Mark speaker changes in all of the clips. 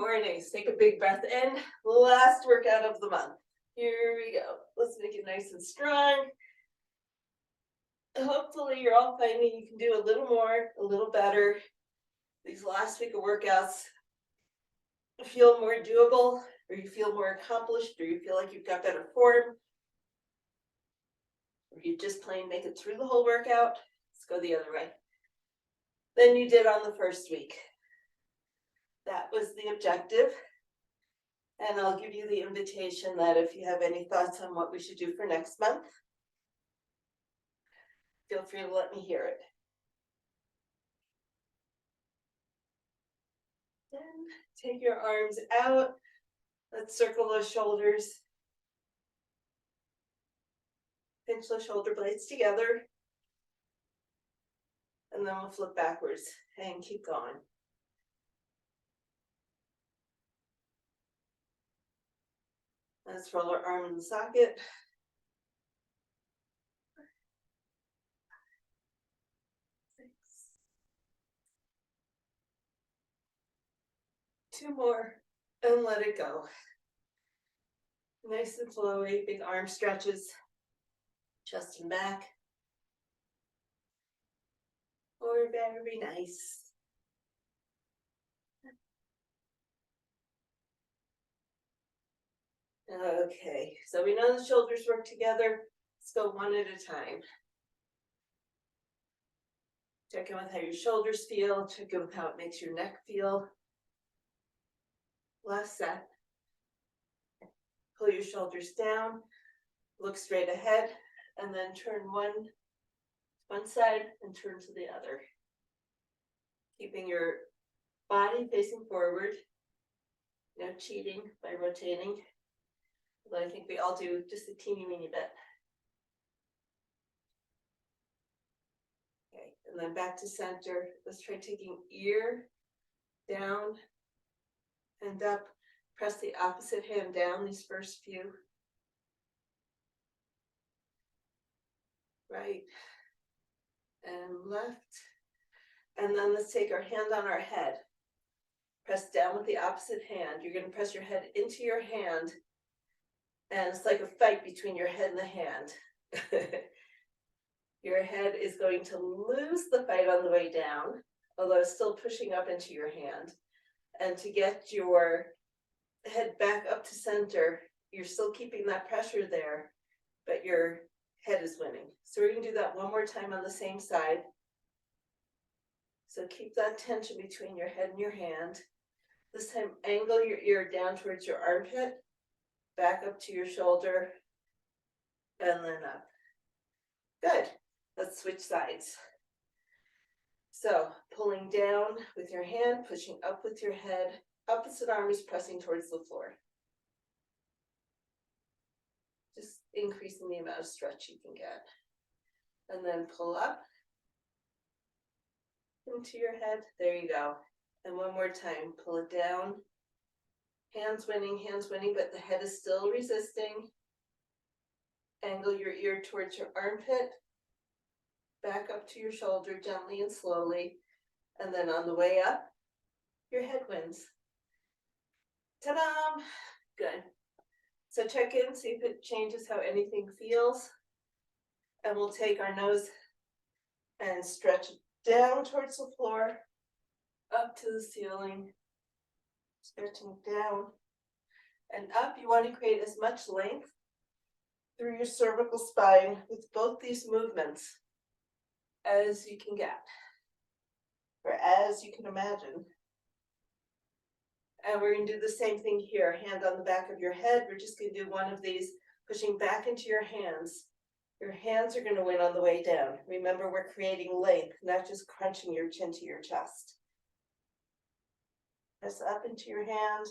Speaker 1: mornings. Take a big breath in. Last workout of the month. Here we go. Let's make it nice and strong. Hopefully you're all finding you can do a little more, a little better. These last week of workouts feel more doable, or you feel more accomplished, or you feel like you've got better form, or you just plain make it through the whole workout. Let's go the other way than you did on the first week. That was the objective. And I'll give you the invitation that if you have any thoughts on what we should do for next month, feel free to let me hear it. Then take your arms out. Let's circle those shoulders. Pinch those shoulder blades together. And then we'll flip backwards and keep going. Let's roll our arm in the socket. 2 more and let it go. Nice and flowy, big arm stretches, chest and back. Or very nice. Okay, so we know the shoulders work together. Let's go one at a time. Check in with how your shoulders feel. Check in with how it makes your neck feel. Last set. Pull your shoulders down, look straight ahead, and then turn one side and turn to the other. Keeping your body facing forward. No cheating by rotating. Although I think we all do just a teeny weeny bit. Okay, and then back to center. Let's try taking ear down and up. Press the opposite hand down these first few. Right and left. And then let's take our hand on our head. Press down with the opposite hand. You're going to press your head into your hand. And it's like a fight between your head and the hand. Your head is going to lose the fight on the way down, although it's still pushing up into your hand. And to get your head back up to center, you're still keeping that pressure there, but your head is winning. So we're going to do that one more time on the same side. So keep that tension between your head and your hand. This time, angle your ear down towards your armpit, back up to your shoulder, and then up. Good. Let's switch sides. So pulling down with your hand, pushing up with your head, opposite arm is pressing towards the floor. Just increasing the amount of stretch you can get. And then pull up into your head. There you go. And one more time, pull it down. Hands winning, but the head is still resisting. Angle your ear towards your armpit. Back up to your shoulder gently and slowly. And then on the way up, your head wins. Ta-da! Good. So check in, see if it changes how anything feels. And we'll take our nose and stretch down towards the floor, up to the ceiling, stretching down and up. You want to create as much length through your cervical spine with both these movements as you can get, or as you can imagine. And we're going to do the same thing here. Hand on the back of your head. We're just going to do one of these, pushing back into your hands. Your hands are going to win on the way down. Remember, we're creating length, not just crunching your chin to your chest. Press up into your hand.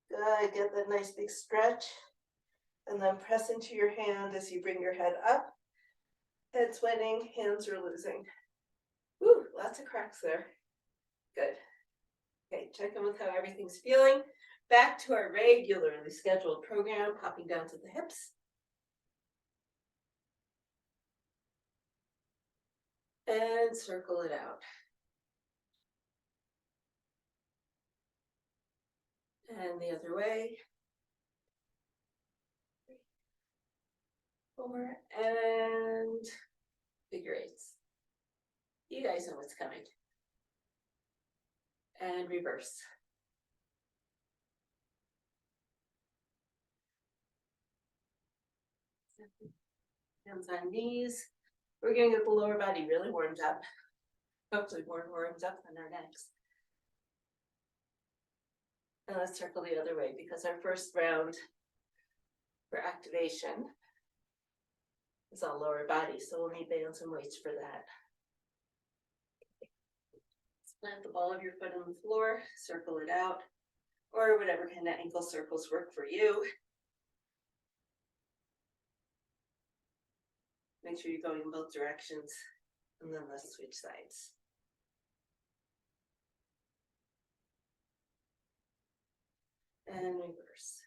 Speaker 1: Good. Get that nice big stretch. And then press into your hand as you bring your head up. Head's winning, hands are losing. Woo, lots of cracks there. Good. Okay, check in with how everything's feeling. Back to our regularly scheduled program, popping down to the hips. And circle it out. And the other way. 4 and figure eights. You guys know what's coming. And reverse. Hands on knees. We're gonna get the lower body really warmed up. Hopefully more warmed up than our necks. And let's circle the other way because our first round for activation is all lower body, so we'll need bands and weights for that. Plant the ball of your foot on the floor, circle it out, or whatever kind of ankle circles work for you. Make sure you're going in both directions, and then let's switch sides. And reverse.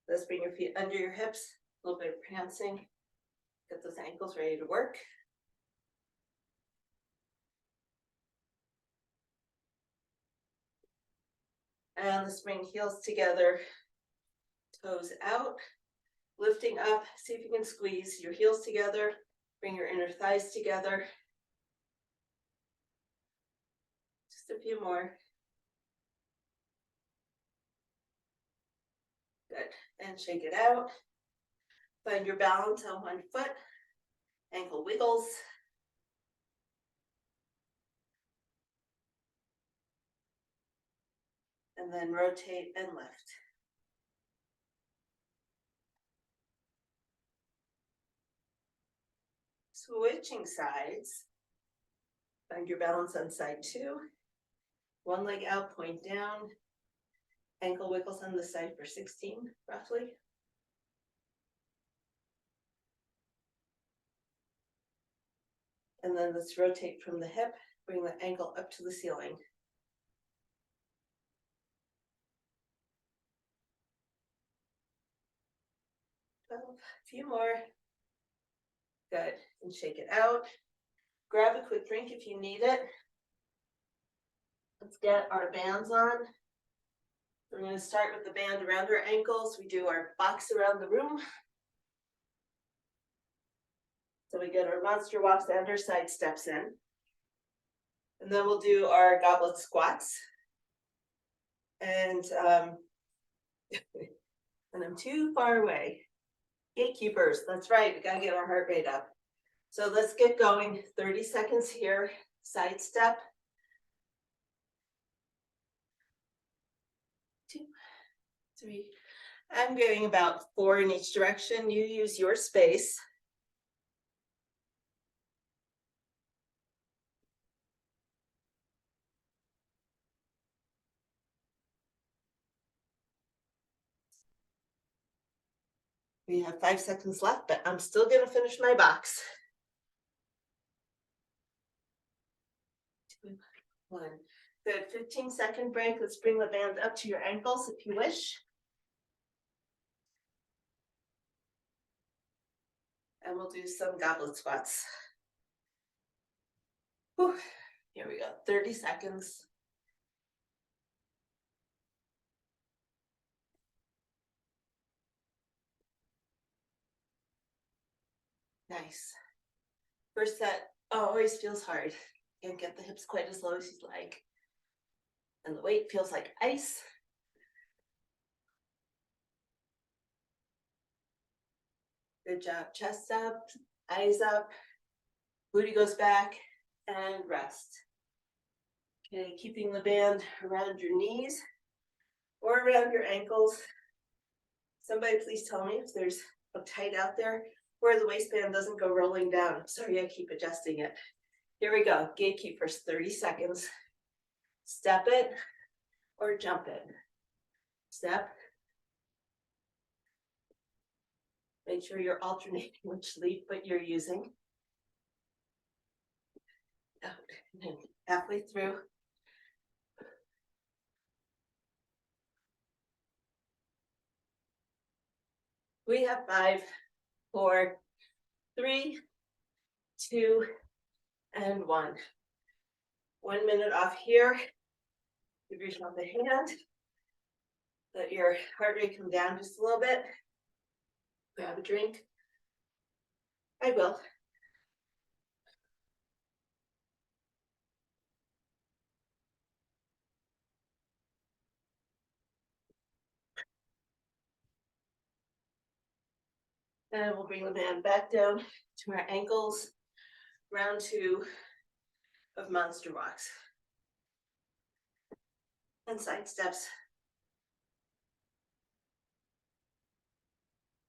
Speaker 1: Let's bring your feet under your hips, a little bit of prancing. Get those ankles ready to work. And let's bring heels together, toes out, lifting up. See if you can squeeze your heels together, bring your inner thighs together. Just a few more. Good, and shake it out. Find your balance on one foot, ankle wiggles. And then rotate and lift. Switching sides. Find your balance on side 2. One leg out, point down. Ankle wiggles on the side for 16, roughly. And then let's rotate from the hip, bring the ankle up to the ceiling. A few more. Good, and shake it out. Grab a quick drink if you need it. Let's get our bands on. We're going to start with the band around our ankles. We do our box around the room. So we get our monster walks and our side steps in. And then we'll do our goblet squats. And and I'm too far away. Gatekeepers, that's right, we gotta get our heart rate up. So let's get going. 30 seconds here, side step. 2, 3. I'm going about 4 in each direction. You use your space. We have 5 seconds left, but I'm still gonna finish my box. 2, 1. Good, 15-second break. Let's bring the band up to your ankles if you wish. And we'll do some goblet squats. Whew. Here we go, 30 seconds. Nice. First set always feels hard. Can't get the hips quite as low as you'd like. And the weight feels like ice. Good job. Chest up, eyes up, booty goes back, and rest. Okay, keeping the band around your knees or around your ankles. Somebody please tell me if there's a tight out there where the waistband doesn't go rolling down. I'm sorry, I keep adjusting it. Here we go, gatekeepers, 30 seconds. Step it or jump it. Step. Make sure you're alternating which lead foot you're using. Out, and then halfway through. We have 5, 4, 3, 2, and 1. 1 minute off here. Give yourself a hand. Let your heart rate come down just a little bit. Grab a drink. I will. And we'll bring the band back down to our ankles. Round 2 of monster walks. And side steps.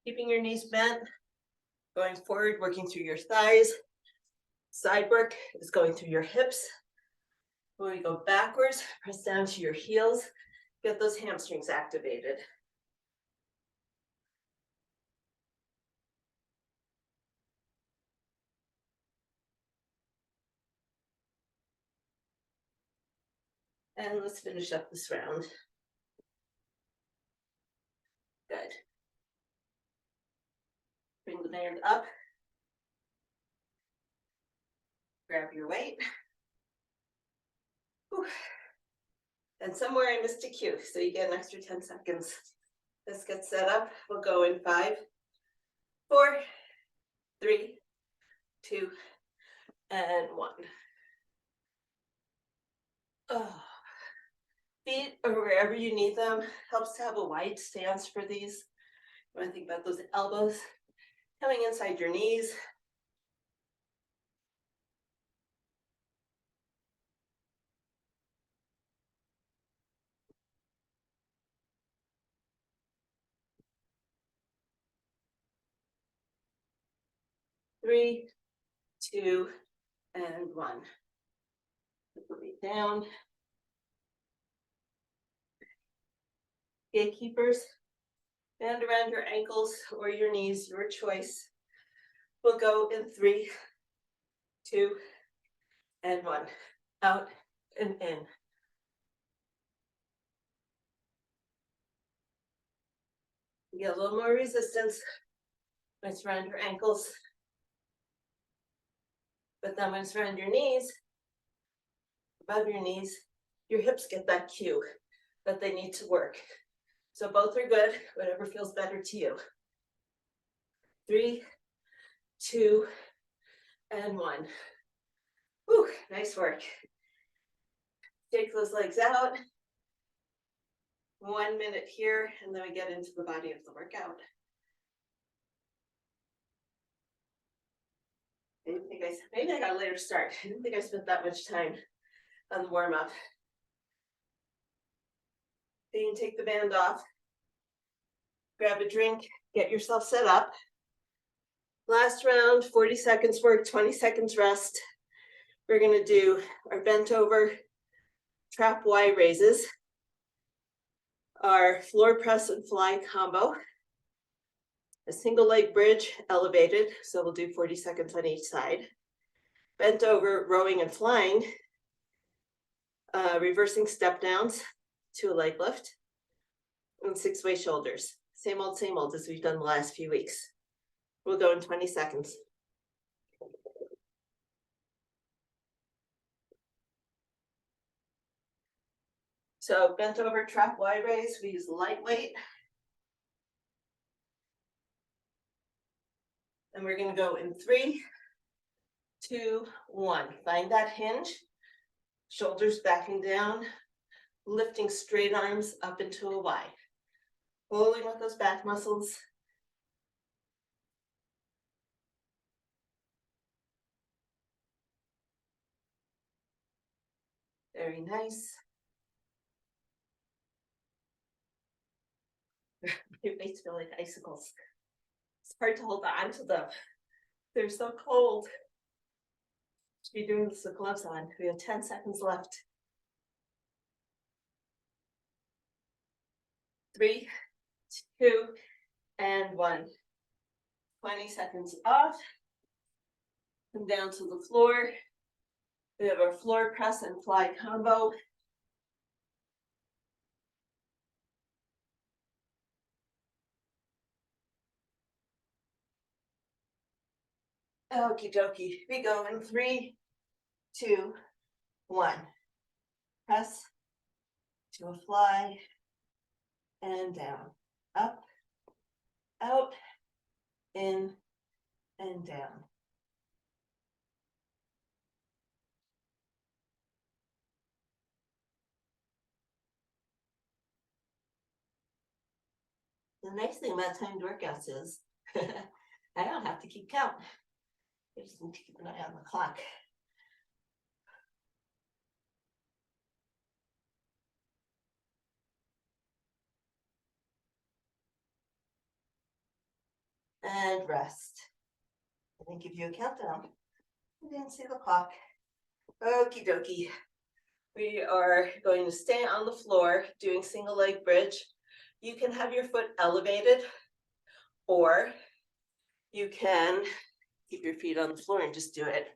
Speaker 1: Keeping your knees bent, going forward, working through your thighs. Side work is going through your hips. When we go backwards, press down to your heels. Get those hamstrings activated. And let's finish up this round. Good. Bring the band up. Grab your weight. Whew. And somewhere I missed a cue, so you get an extra 10 seconds. Let's get set up. We'll go in 5, 4, 3, 2, and 1. Oh. Feet or wherever you need them. Helps to have a wide stance for these. You want to think about those elbows coming inside your knees. Three, 2, and 1. Put the weight down. Gatekeepers, band around your ankles or your knees, your choice. We'll go in 3, 2, and 1. Out and in. You get a little more resistance when it's around your ankles. But then when it's around your knees, above your knees, your hips get that cue that they need to work. So both are good, whatever feels better to you. 3, 2, and 1. Whew, nice work. Take those legs out. 1 minute here, and then we get into the body of the workout. Maybe I got a later start. I didn't think I spent that much time on the warm-up. Then you take the band off, grab a drink, get yourself set up. Last round, 40 seconds work, 20 seconds rest. We're gonna do our bent over trap Y raises, our floor press and fly combo, a single leg bridge elevated, so we'll do 40 seconds on each side. Bent over rowing and flying, reversing step downs to a leg lift, and 6-way shoulders. Same old as we've done the last few weeks. We'll go in 20 seconds. So bent over trap Y raise, we use lightweight. And we're gonna go in 3, 2, 1. Find that hinge, shoulders backing down, lifting straight arms up into a Y. Pulling with those back muscles. Very nice. Your weights feel like icicles. It's hard to hold on to them. They're so cold. Should be doing this with gloves on. We have 10 seconds left. 3, 2, and 1. 20 seconds off. Come down to the floor. We have our floor press and fly combo. Okie dokie. We go in 3, 2, 1. Press to a fly and down, up, out, in, and down. The nice thing about timed workouts is I don't have to keep count. I just need to keep an eye on the clock. And rest. And then give you a countdown. I didn't see the clock. Okie dokie. We are going to stay on the floor doing single leg bridge. You can have your foot elevated, or you can keep your feet on the floor and just do it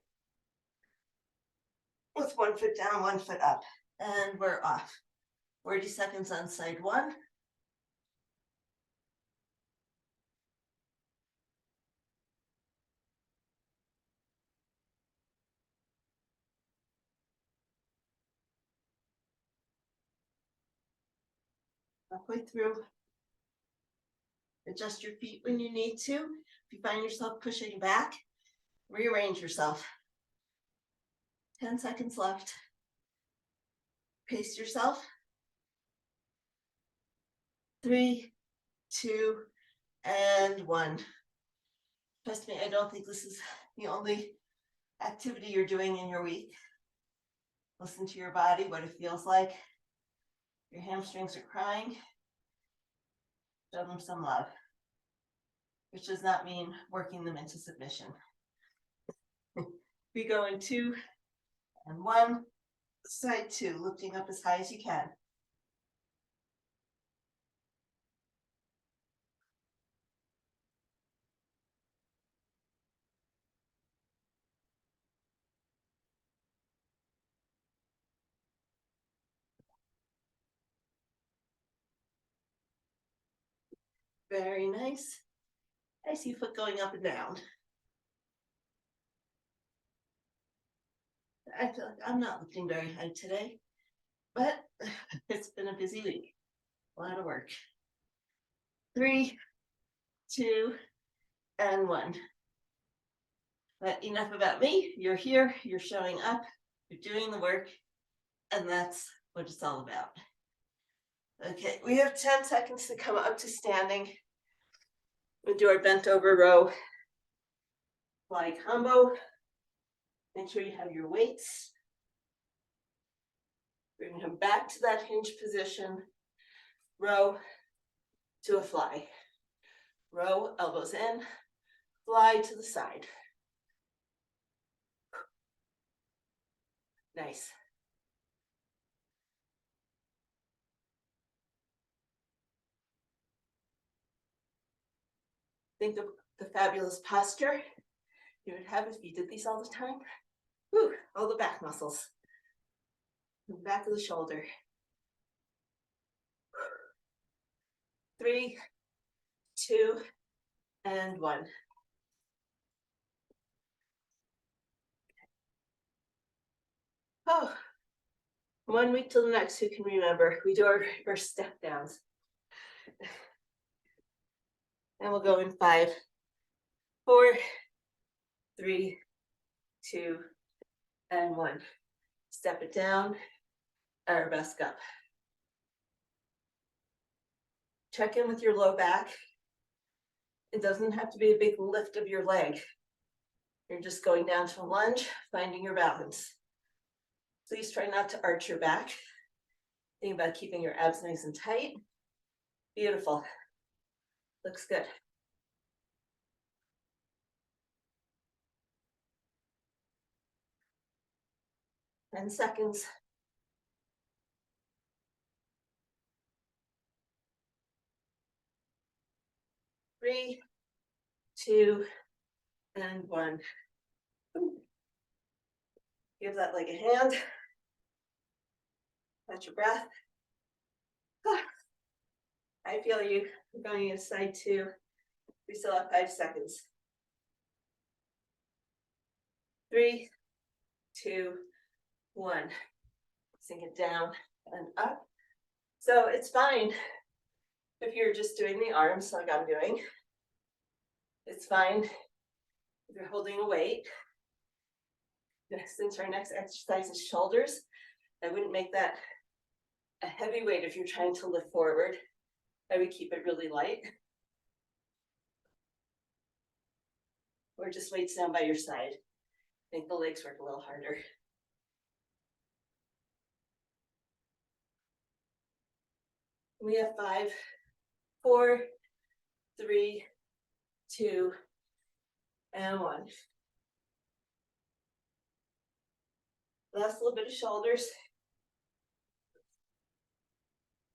Speaker 1: with 1 foot down, 1 foot up. And we're off. 40 seconds on side 1. Halfway through. Adjust your feet when you need to. If you find yourself pushing back, rearrange yourself. 10 seconds left. Pace yourself. 3, 2, and 1. Trust me, I don't think this is the only activity you're doing in your week. Listen to your body, what it feels like. Your hamstrings are crying. Show them some love, which does not mean working them into submission. We go in 2 and 1, side 2, lifting up as high as you can. Very nice. I see foot going up and down. I feel like I'm not lifting very high today, but it's been a busy week. A lot of work. 3, 2, and 1. But enough about me. You're here, you're showing up, you're doing the work, and that's what it's all about. Okay, we have 10 seconds to come up to standing. We'll do our bent over row fly combo. Make sure you have your weights. We're going to come back to that hinge position. Row to a fly. Row, elbows in, fly to the side. Nice. Think of the fabulous posture you would have if you did these all the time. Whew, all the back muscles. The back of the shoulder. 3, 2, and 1. Oh, 1 week till the next, who can remember? We do our step downs. And we'll go in 5, 4, 3, 2, and 1. Step it down, arabesque up. Check in with your low back. It doesn't have to be a big lift of your leg. You're just going down to a lunge, finding your balance. Please try not to arch your back. Think about keeping your abs nice and tight. Beautiful. Looks good. Ten seconds. 3, 2, and 1. Give that leg a hand. Catch your breath. I feel you. We're going to side 2. We still have 5 seconds. 3, 2, one. Sink it down and up. So it's fine if you're just doing the arms like I'm doing. It's fine if you're holding a weight. Since our next exercise is shoulders, I wouldn't make that a heavy weight if you're trying to lift forward. I would keep it really light. Or just weights down by your side. Make the legs work a little harder. We have 5, 4, 3, 2, and 1. Last little bit of shoulders.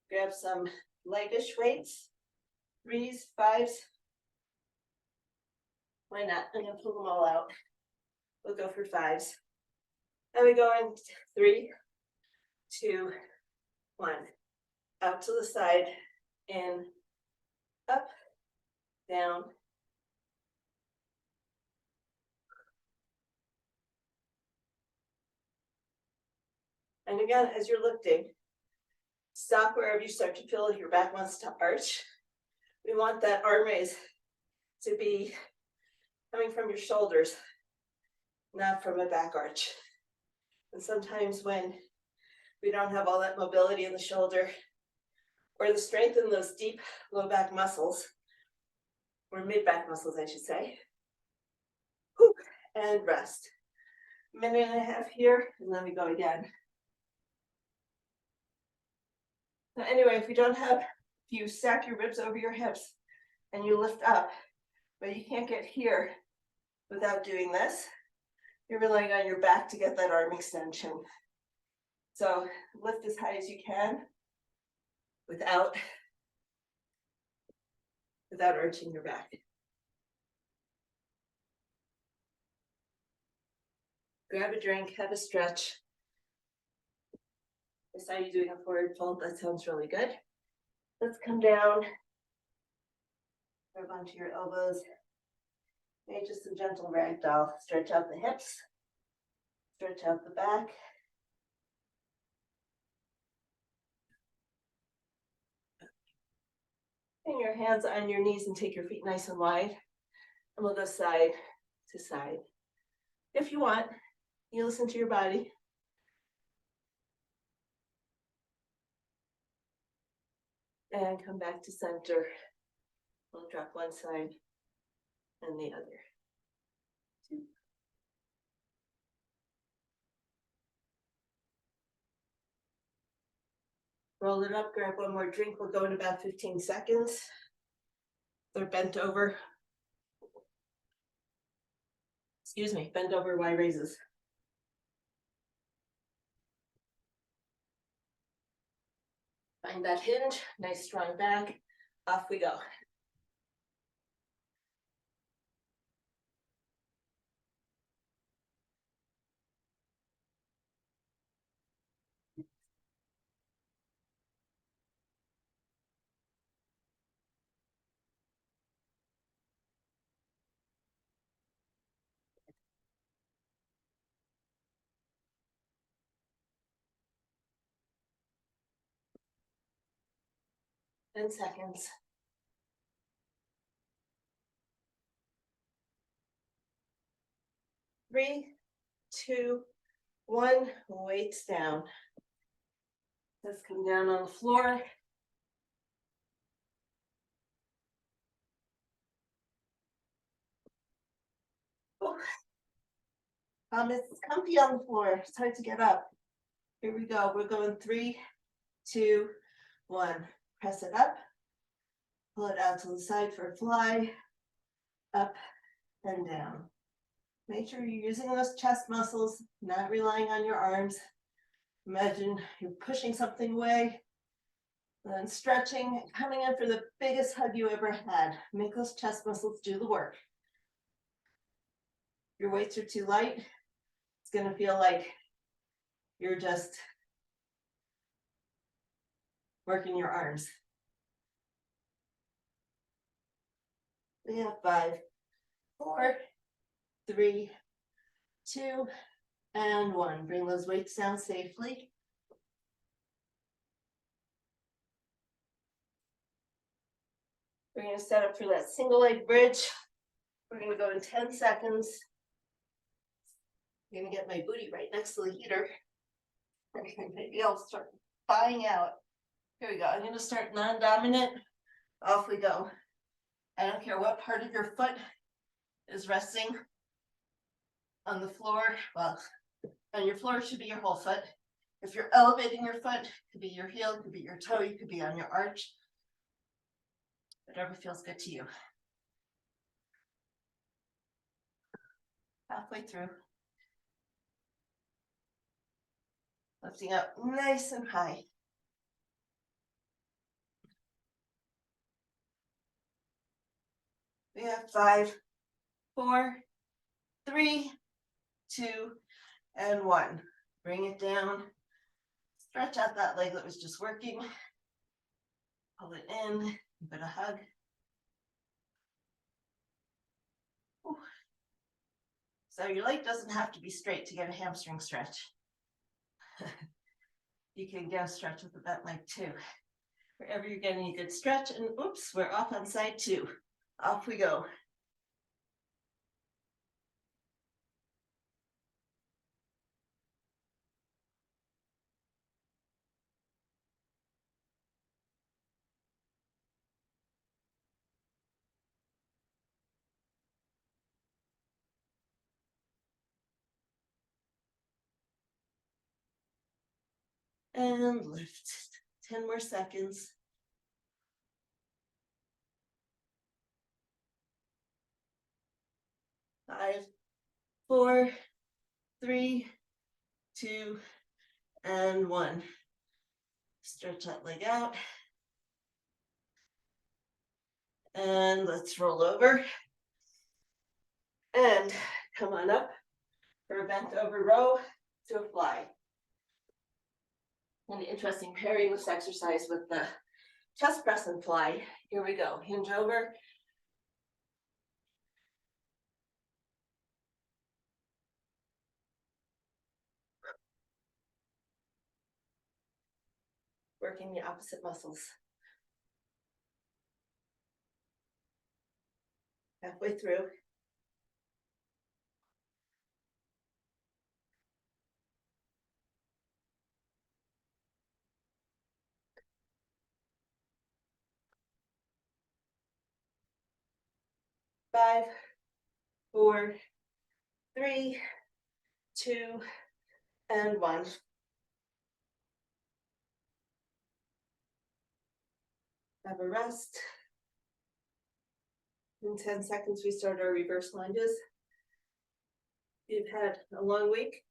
Speaker 1: Grab some lightish weights, 3s, 5s. Why not? I'm gonna pull them all out. We'll go for 5s. And we go in 3, 2, 1. Out to the side, in, up, down. And again, as you're lifting, stop wherever you start to feel your back wants to arch. We want that arm raise to be coming from your shoulders, not from a back arch. And sometimes when we don't have all that mobility in the shoulder or the strength in those deep low back muscles, or mid back muscles, I should say, whew, and rest. 1.5 minutes here, and then we go again. So anyway, if you stack your ribs over your hips and you lift up, but you can't get here without doing this, you're relying on your back to get that arm extension. So lift as high as you can without arching your back. Grab a drink, have a stretch. I saw you doing a forward fold. That sounds really good. Let's come down. Grab onto your elbows. Maybe just some gentle ragdoll. Stretch out the hips. Stretch out the back. Bring your hands on your knees and take your feet nice and wide. And we'll go side to side. If you want, you listen to your body. And come back to center. We'll drop one side and the other. 2. Roll it up, grab one more drink. We'll go in about 15 seconds. They're bent over. Excuse me, bent over Y raises. Find that hinge, nice strong back. Off we go. Ten seconds. Three, 2, 1, weights down. Let's come down on the floor. It's comfy on the floor. It's hard to get up. Here we go. We're going 3, 2, 1. Press it up. Pull it out to the side for a fly. Up and down. Make sure you're using those chest muscles, not relying on your arms. Imagine you're pushing something away, then stretching, coming in for the biggest hug you ever had. Make those chest muscles do the work. If your weights are too light, it's going to feel like you're just working your arms. We have 5, 4, 3, 2, And one. Bring those weights down safely. We're going to set up for that single leg bridge. We're going to go in 10 seconds. I'm going to get my booty right next to the heater. Maybe I'll start buying out. Here we go. I'm going to start non-dominant. Off we go. I don't care what part of your foot is resting on the floor. Well, on your floor should be your whole foot. If you're elevating your foot, it could be your heel, it could be your toe, you could be on your arch. Whatever feels good to you. Halfway through. Lifting up nice and high. We have 5, 4, 3, 2, and 1. Bring it down. Stretch out that leg that was just working. Pull it in. Give it a hug. Ooh. So your leg doesn't have to be straight to get a hamstring stretch. You can get a stretch with the bent leg too. Wherever you're getting a good stretch, and oops, we're off on side 2. Off we go. And lift. 10 more seconds. 5, 4, 3, 2, and 1. Stretch that leg out. And let's roll over. And come on up for a bent over row to a fly. An interesting pairing this exercise with the chest press and fly. Here we go. Hinge over. Working the opposite muscles. Halfway through. Five, 4, 3, 2, and 1. Have a rest. In 10 seconds, we start our reverse lunges. You've had a long week,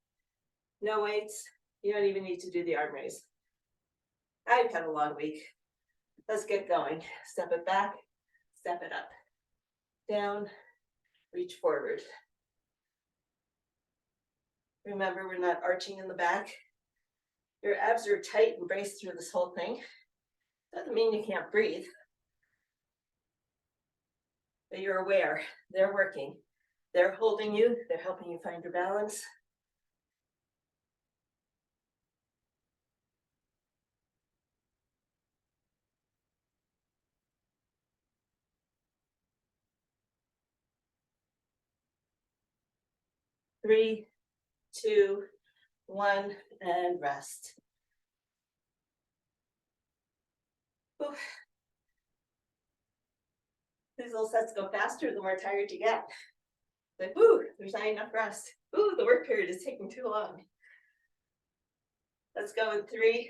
Speaker 1: no weights. You don't even need to do the arm raise. I've had a long week. Let's get going. Step it back, step it up. Down, reach forward. Remember, we're not arching in the back. Your abs are tight and braced through this whole thing. Doesn't mean you can't breathe. But you're aware, they're working. They're holding you, they're helping you find your balance. Three, 2, 1, and rest. Oof. These little sets go faster the more tired you get. Like, ooh, there's not enough rest. Ooh, the work period is taking too long. Let's go in 3,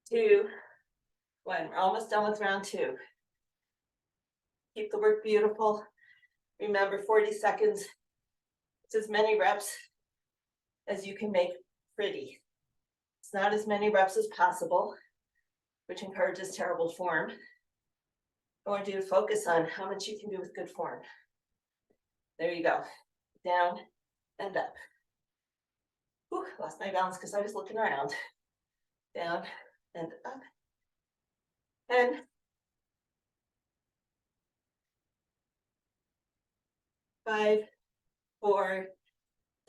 Speaker 1: 2, 1. We're almost done with round 2. Keep the work beautiful. Remember, 40 seconds. It's as many reps as you can make pretty. It's not as many reps as possible, which encourages terrible form. I want you to focus on how much you can do with good form. There you go. Down and up. Whew, lost my balance because I was looking around. Down and up. And 5, 4,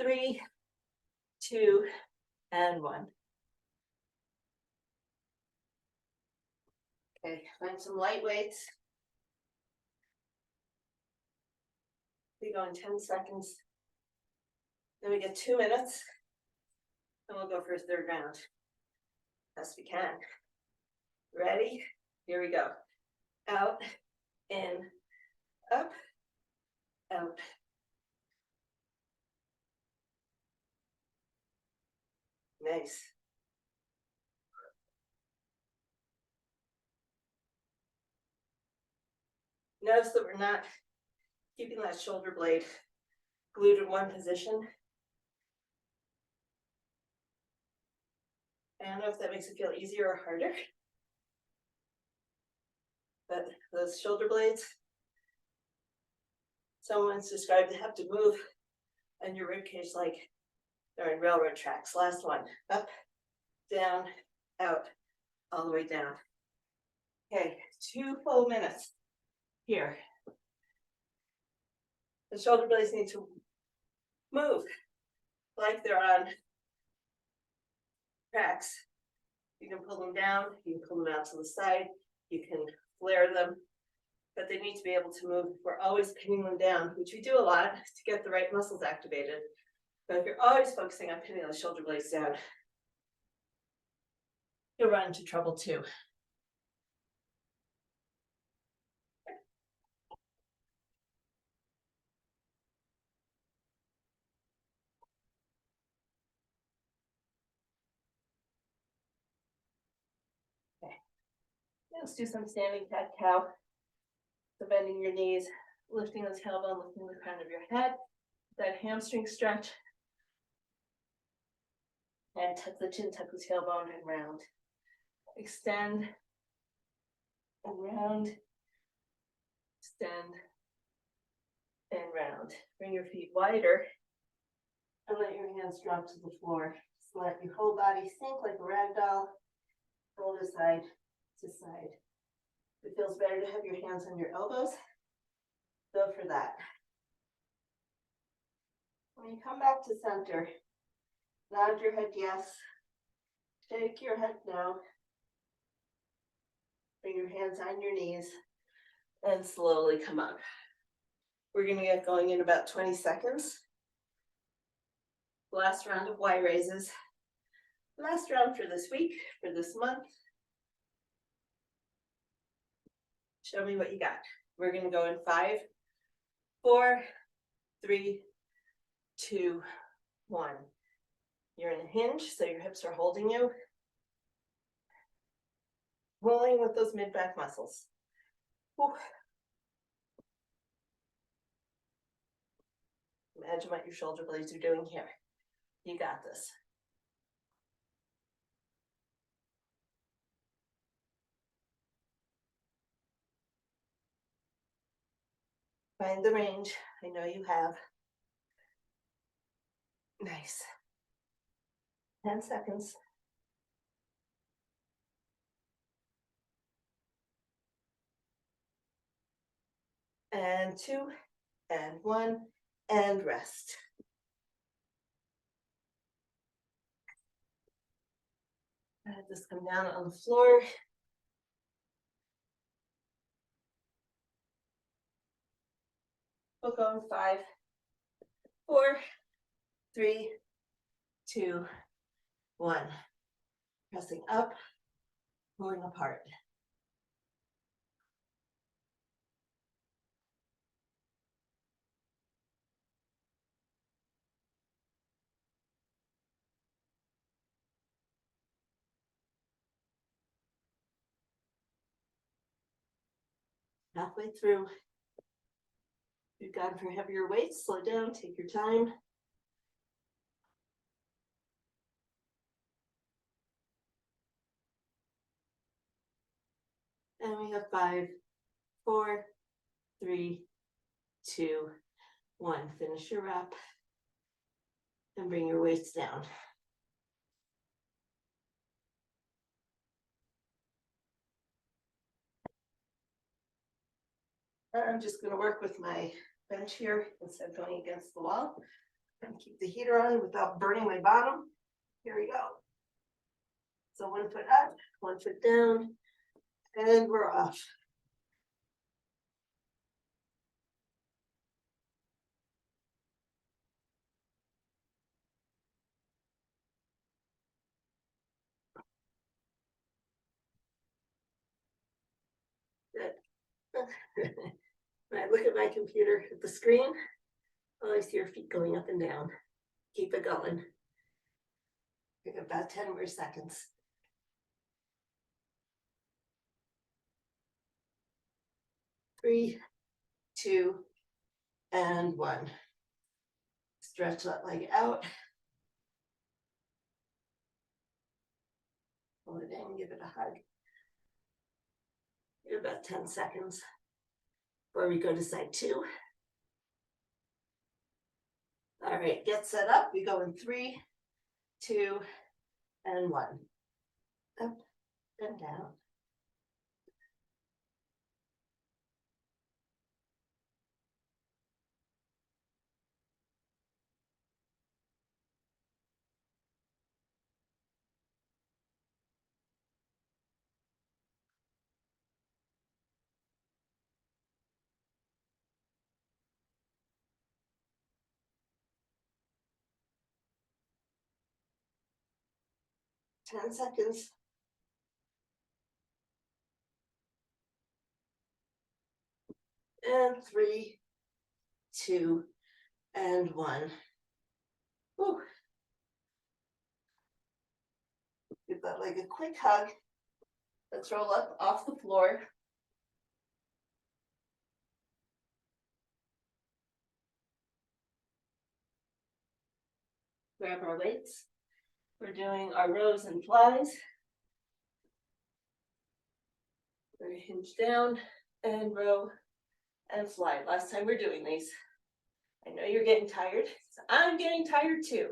Speaker 1: 3, 2, and 1. Okay, find some light weights. We go in 10 seconds. Then we get 2 minutes. And we'll go for a third round. Best we can. Ready? Here we go. Out, in, up, out. Nice. Notice that we're not keeping that shoulder blade glued in one position. I don't know if that makes it feel easier or harder, but those shoulder blades, someone's described they have to move on your ribcage like they're in railroad tracks. Last one, up, down, out, all the way down. Okay, 2 full minutes here. The shoulder blades need to move like they're on tracks. You can pull them down, you can pull them out to the side, you can flare them, but they need to be able to move. We're always pinning them down, which we do a lot to get the right muscles activated. But if you're always focusing on pinning those shoulder blades down, you'll run into trouble too. Okay, let's do some standing cat-cow. So bending your knees, lifting the tailbone, lifting the crown of your head, that hamstring stretch. And tuck the chin, tuck the tailbone, and round. Extend, and round, extend, and round. Bring your feet wider, and let your hands drop to the floor. Just let your whole body sink like a rag doll, shoulder side to side. If it feels better to have your hands on your elbows, go for that. When you come back to center, nod your head yes, shake your head no. Bring your hands on your knees and slowly come up. We're going to get going in about 20 seconds. Last round of Y raises. Last round for this week, for this month. Show me what you got. We're going to go in 5, 4, 3, 2, 1. You're in a hinge, so your hips are holding you. Pulling with those mid-back muscles. Whew. Imagine what your shoulder blades are doing here. You got this. Find the range. I know you have. Nice. 10 seconds. And 2, and 1, and rest. Just come down on the floor. We'll go in 5, 4, 3, 2, 1. Pressing up, pulling apart. Halfway through. If you've gone for heavier weights, slow down, take your time. And we have 5, 4, 3, 2, 1. Finish your rep and bring your weights down. I'm just going to work with my bench here instead of going against the wall. And keep the heater on without burning my bottom. Here we go. So 1 foot up, 1 foot down, and we're off. Good. When I look at my computer at the screen, all I see are feet going up and down. Keep it going. We got about 10 more seconds. 3, 2, and 1. Stretch that leg out. Pull it in, give it a hug. Give about 10 seconds before we go to side 2. All right, get set up. We go in 3, 2, and 1. Up and down. Ten seconds. And 3, 2, and 1. Whew. Give that leg a quick hug. Let's roll up off the floor. Grab our weights. We're doing our rows and flies. We're gonna hinge down and row and fly. Last time we're doing these. I know you're getting tired. So I'm getting tired too.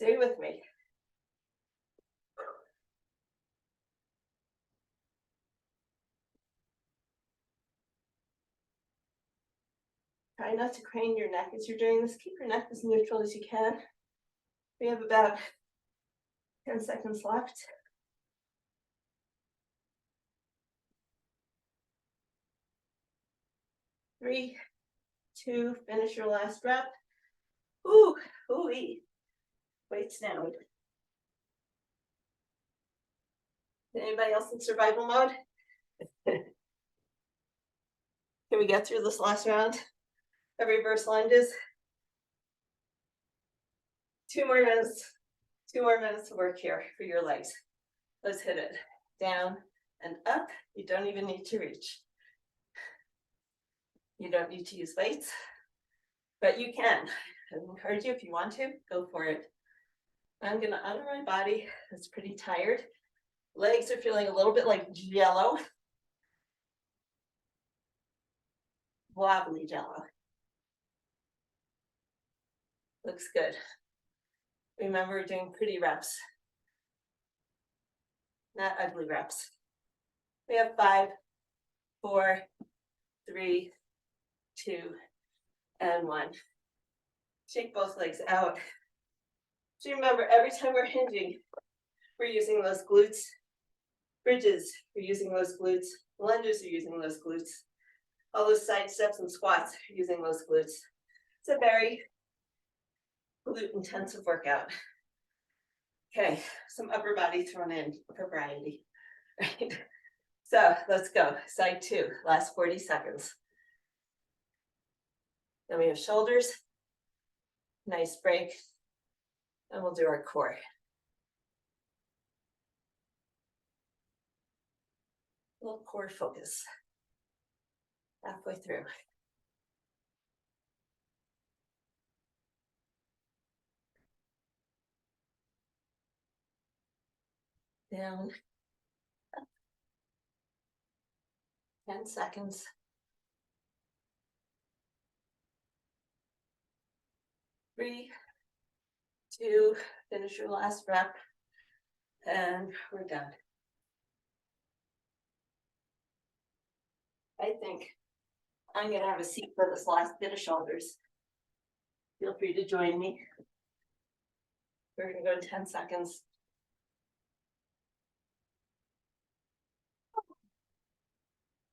Speaker 1: Stay with me. Try not to crane your neck as you're doing this. Keep your neck as neutral as you can. We have about 10 seconds left. 3, 2, finish your last rep. Ooh, ooh-wee. Weights down. Anybody else in survival mode? Can we get through this last round of reverse lunges? 2 more minutes. 2 more minutes of work here for your legs. Let's hit it. Down and up. You don't even need to reach. You don't need to use weights, but you can. I encourage you, if you want to, go for it. I'm gonna honor my body. It's pretty tired. Legs are feeling a little bit like jello. Wobbly jello. Looks good. Remember, we're doing pretty reps, not ugly reps. We have 5, 4, 3, 2, and 1. Shake both legs out. So remember, every time we're hinging, we're using those glutes. Bridges, we're using those glutes. Lunges are using those glutes. All those side steps and squats are using those glutes. It's a very glute intensive workout. Okay, some upper body thrown in for variety. Right? So let's go. Side 2, last 40 seconds. Then we have shoulders. Nice break. And we'll do our core. A little core focus. Halfway through. Down. 10 seconds. 3, 2, finish your last rep. And we're done. I think I'm gonna have a seat for this last bit of shoulders. Feel free to join me. We're gonna go 10 seconds.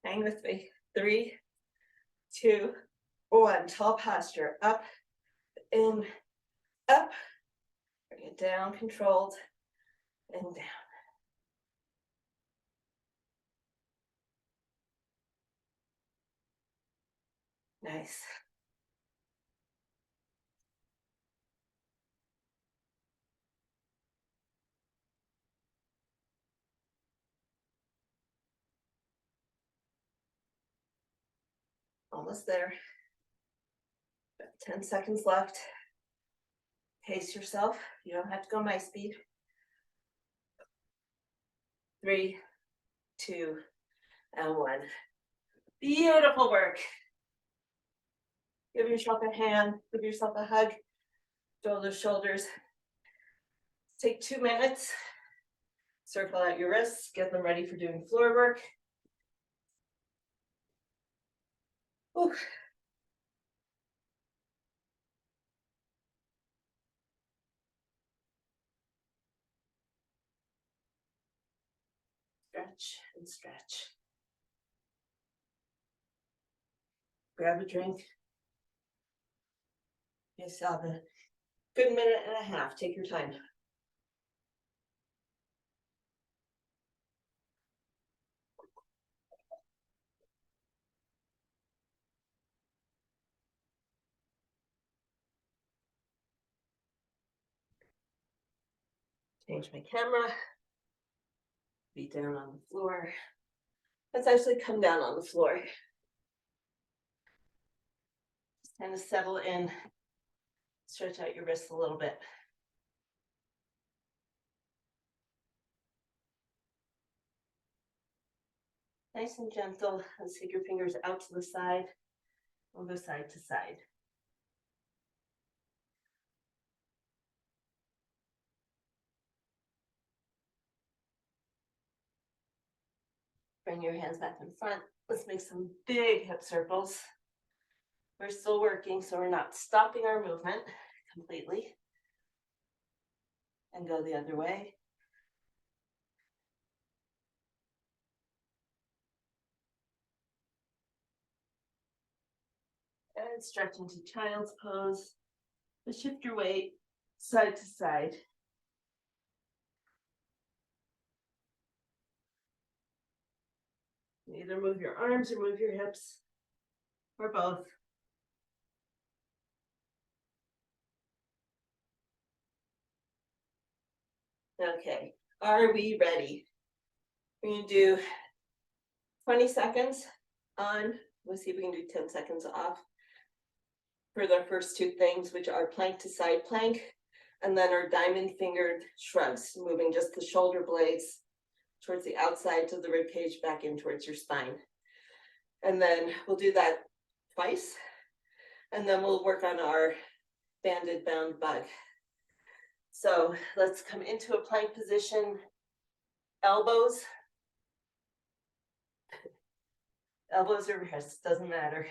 Speaker 1: Hang with me. 3, 2, 1. Tall posture. Up, in, up. Bring it down, controlled, and down. Nice. Almost there. About 10 seconds left. Pace yourself. You don't have to go my speed. 3, 2, and 1. Beautiful work. Give yourself a hand, give yourself a hug. Those shoulders. Take 2 minutes. Circle out your wrists, get them ready for doing floor work. Ooh. Stretch and stretch. Grab a drink. You still have a good minute and a half. Take your time. Change my camera. Feet down on the floor. Let's actually come down on the floor. Just kind of settle in. Stretch out your wrists a little bit. Nice and gentle. Let's take your fingers out to the side. We'll go side to side. Bring your hands back in front. Let's make some big hip circles. We're still working, so we're not stopping our movement completely. And go the other way. And stretch into child's pose. But shift your weight side to side. Either move your arms or move your hips, or both. Okay, are we ready? We're gonna do 20 seconds on. We'll see if we can do 10 seconds off for the first 2 things, which are plank to side plank, and then our diamond fingered shrugs, moving just the shoulder blades towards the outside of the rib cage back in towards your spine. And then we'll do that twice, and then we'll work on our banded bound bug. So let's come into a plank position, elbows or wrists, doesn't matter.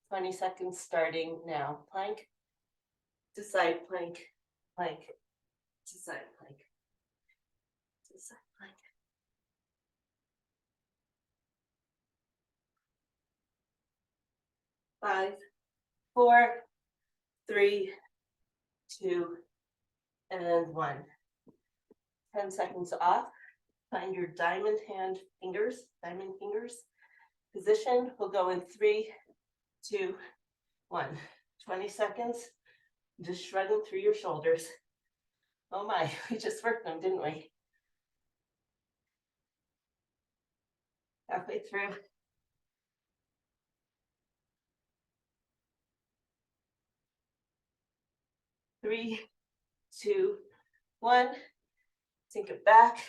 Speaker 1: 20 seconds starting now. Plank to side plank, plank to side plank, to side plank. Five, 4, 3, 2, and 1. 10 seconds off. Find your diamond fingers position. We'll go in 3, 2, 1. 20 seconds. Just shrugging through your shoulders. Oh my, we just worked them, didn't we? Halfway through. 3, 2, 1. Sink it back.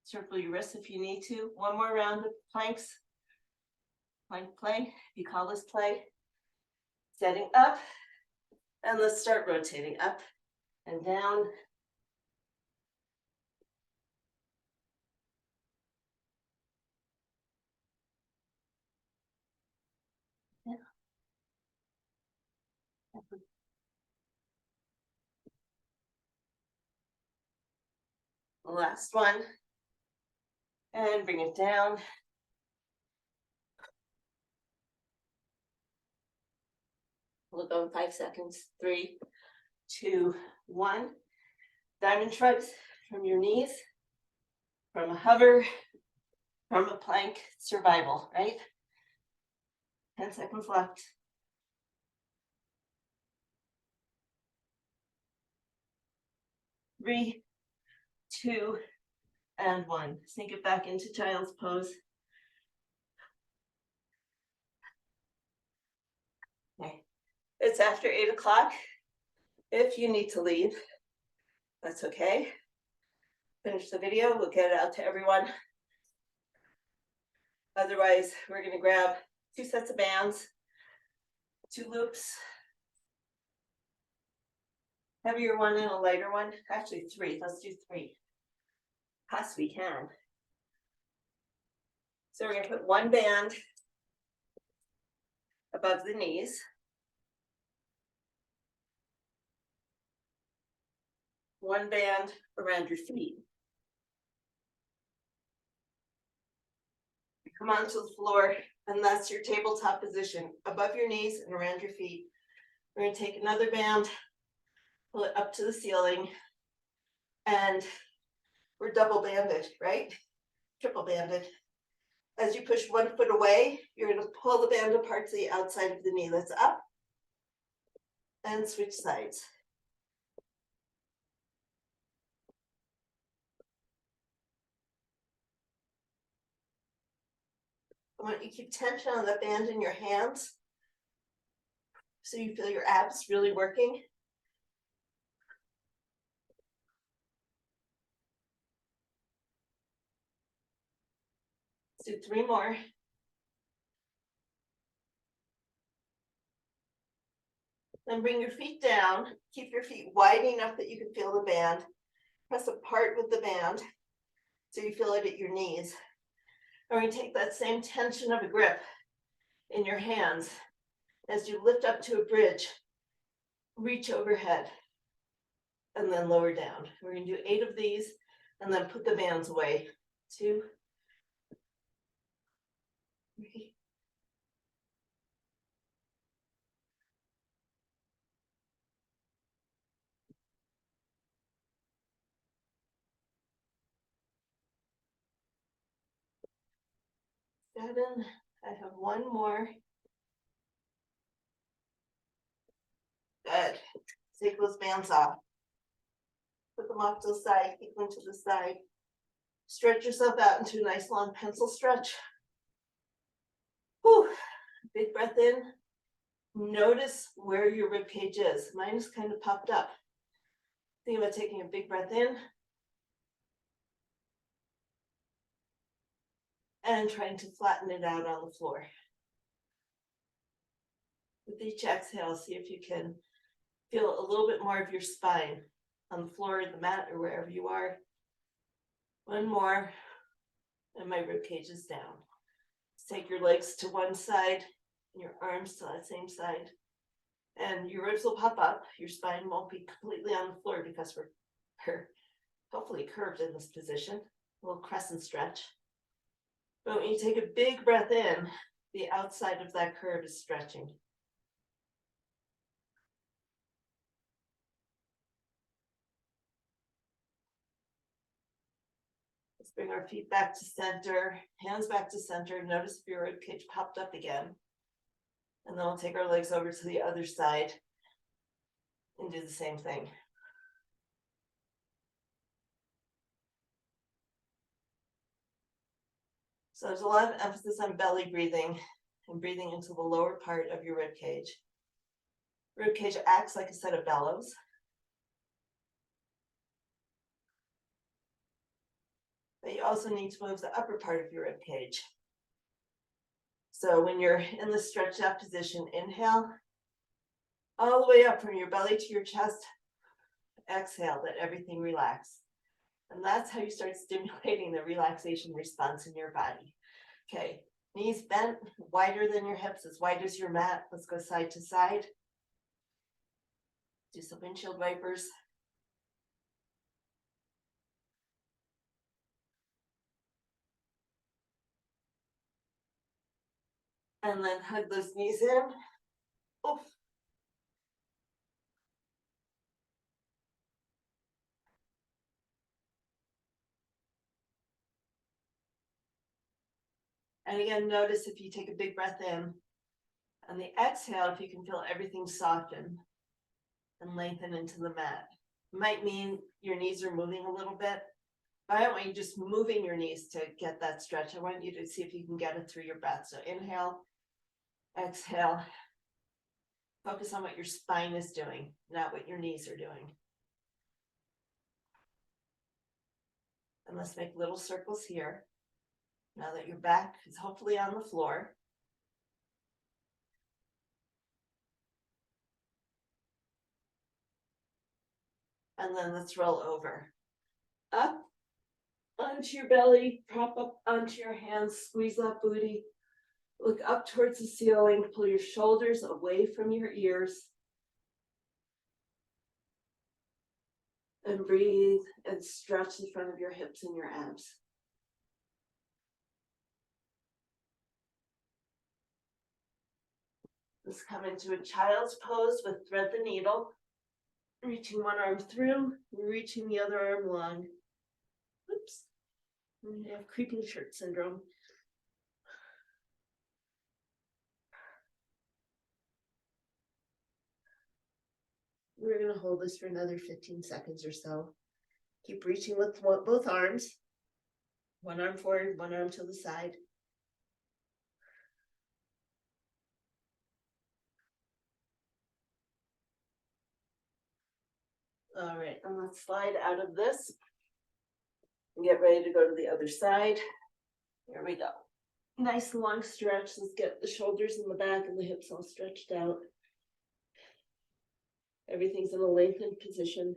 Speaker 1: Circle your wrists if you need to. One more round of planks. Plank play. You call this play. Setting up. And let's start rotating up and down. last one. And bring it down. We'll go in 5 seconds. 3, 2, 1. Diamond shrugs from your knees, from a hover, from a plank, survival, right? 10 seconds left. 3, 2, and 1. Sink it back into child's pose. Okay. It's after 8 o'clock. If you need to leave, that's okay. Finish the video, we'll get it out to everyone. Otherwise, we're gonna grab 2 sets of bands, 2 loops, heavier one and a lighter one. Actually 3, let's do 3. Yes, we can. So we're gonna put 1 band above the knees. 1 band around your feet. Come onto the floor, and that's your tabletop position, above your knees and around your feet. We're gonna take another band, pull it up to the ceiling, and we're double banded, right? Triple banded. As you push 1 foot away, you're gonna pull the band apart to the outside of the knee. That's up, and switch sides. I want you to keep tension on the band in your hands so you feel your abs really working. Let's do 3 more. Then bring your feet down. Keep your feet wide enough that you can feel the band. Press apart with the band so you feel it at your knees. And we take that same tension of a grip in your hands as you lift up to a bridge, reach overhead, and then lower down. We're going to do 8 of these and then put the bands away. 2, 3, 7. I have 1 more. Good. Take those bands off. Put them off to the side, keep them to the side. Stretch yourself out into a nice long pencil stretch. Whew. Big breath in. Notice where your rib cage is. Mine is kind of popped up. Think about taking a big breath in and trying to flatten it out on the floor. With each exhale, see if you can feel a little bit more of your spine on the floor, the mat, or wherever you are. 1 more, and my rib cage is down. Take your legs to one side and your arms to that same side. And your ribs will pop up. Your spine won't be completely on the floor because we're hopefully curved in this position. A little crescent stretch. But when you take a big breath in, the outside of that curve is stretching. Let's bring our feet back to center, hands back to center. Notice if your rib cage popped up again. And then we'll take our legs over to the other side and do the same thing. So there's a lot of emphasis on belly breathing and breathing into the lower part of your rib cage. Rib cage acts like a set of bellows. But you also need to move the upper part of your rib cage. So when you're in the stretched out position, inhale all the way up from your belly to your chest. Exhale, let everything relax. And that's how you start stimulating the relaxation response in your body. Okay, knees bent, wider than your hips, as wide as your mat. Let's go side to side. Do some windshield wipers. And then hug those knees in. Oof. And again, notice if you take a big breath in. On the exhale, if you can feel everything soften and lengthen into the mat. Might mean your knees are moving a little bit. But I don't want you just moving your knees to get that stretch. I want you to see if you can get it through your breath. So inhale, exhale. Focus on what your spine is doing, not what your knees are doing. And let's make little circles here. Now that your back is hopefully on the floor. And then let's roll over. Up onto your belly, prop up onto your hands, squeeze that booty. Look up towards the ceiling, pull your shoulders away from your ears. And breathe and stretch the front of your hips and your abs. Let's come into a child's pose with thread the needle. Reaching one arm through, reaching the other arm long. Oops. I have creeping shirt syndrome. We're going to hold this for another 15 seconds or so. Keep reaching with both arms. One arm forward, one arm to the side. All right, and let's slide out of this and get ready to go to the other side. Here we go. Nice long stretch. Let's get the shoulders in the back and the hips all stretched out. Everything's in a lengthened position.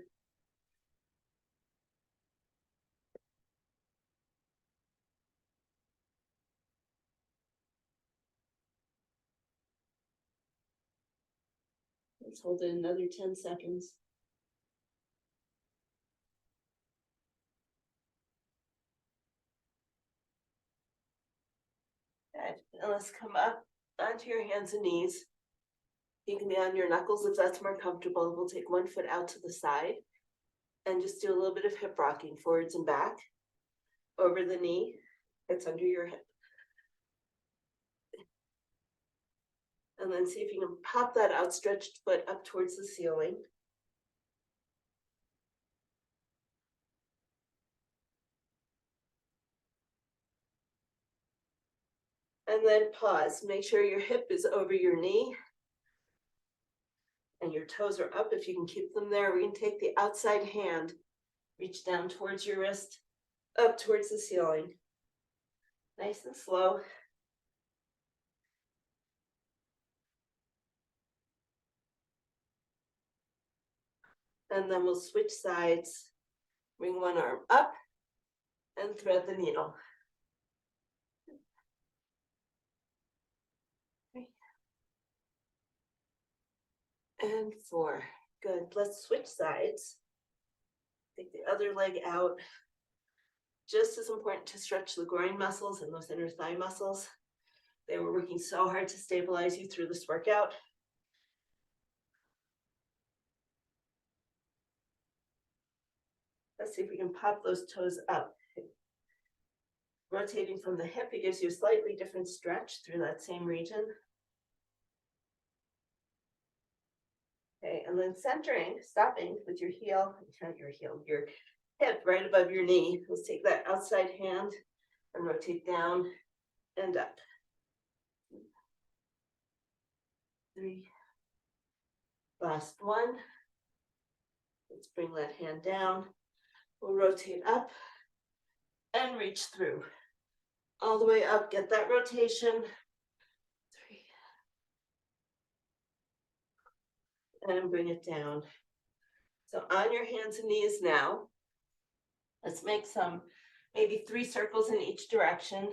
Speaker 1: Let's hold it another 10 seconds. Good. And let's come up onto your hands and knees. You can be on your knuckles if that's more comfortable. We'll take one foot out to the side and just do a little bit of hip rocking forwards and back over the knee. It's under your hip. And then see if you can pop that outstretched foot up towards the ceiling. And then pause. Make sure your hip is over your knee and your toes are up if you can keep them there. We can take the outside hand, reach down towards your wrist, up towards the ceiling. Nice and slow. And then we'll switch sides. Bring one arm up and thread the needle. 3 and 4. Good. Let's switch sides. Take the other leg out. Just as important to stretch the groin muscles and those inner thigh muscles. They were working so hard to stabilize you through this workout. Let's see if we can pop those toes up. Rotating from the hip, it gives you a slightly different stretch through that same region. Okay, and then centering, stopping with your heel, not your heel, your hip right above your knee. Let's take that outside hand and rotate down and up. 3. Last one. Let's bring that hand down. We'll rotate up and reach through. All the way up, get that rotation. 3. And bring it down. So on your hands and knees now, let's make maybe 3 circles in each direction.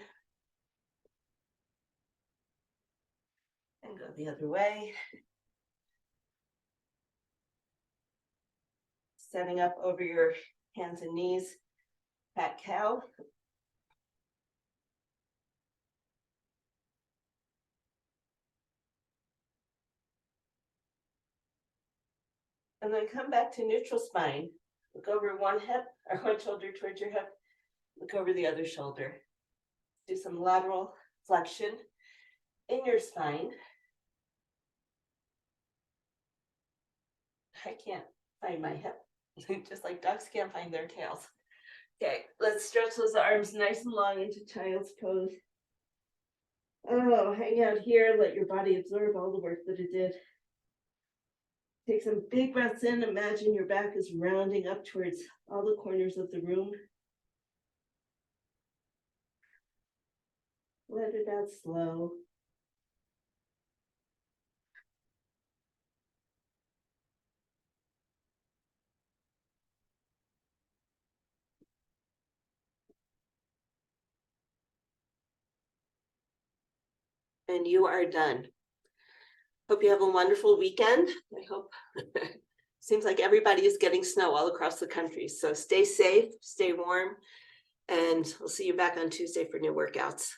Speaker 1: And go the other way. Setting up over your hands and knees, cat cow. And then come back to neutral spine. Look over one hip or one shoulder towards your hip. Look over the other shoulder. Do some lateral flexion in your spine. I can't find my hip, just like ducks can't find their tails. Okay, let's stretch those arms nice and long into child's pose. Oh, hang out here, let your body absorb all the work that it did. Take some big breaths in. Imagine your back is rounding up towards all the corners of the room. Let it out slow. And you are done. Hope you have a wonderful weekend. I hope. Seems like everybody is getting snow all across the country. So stay safe, stay warm, and we'll see you back on Tuesday for new workouts.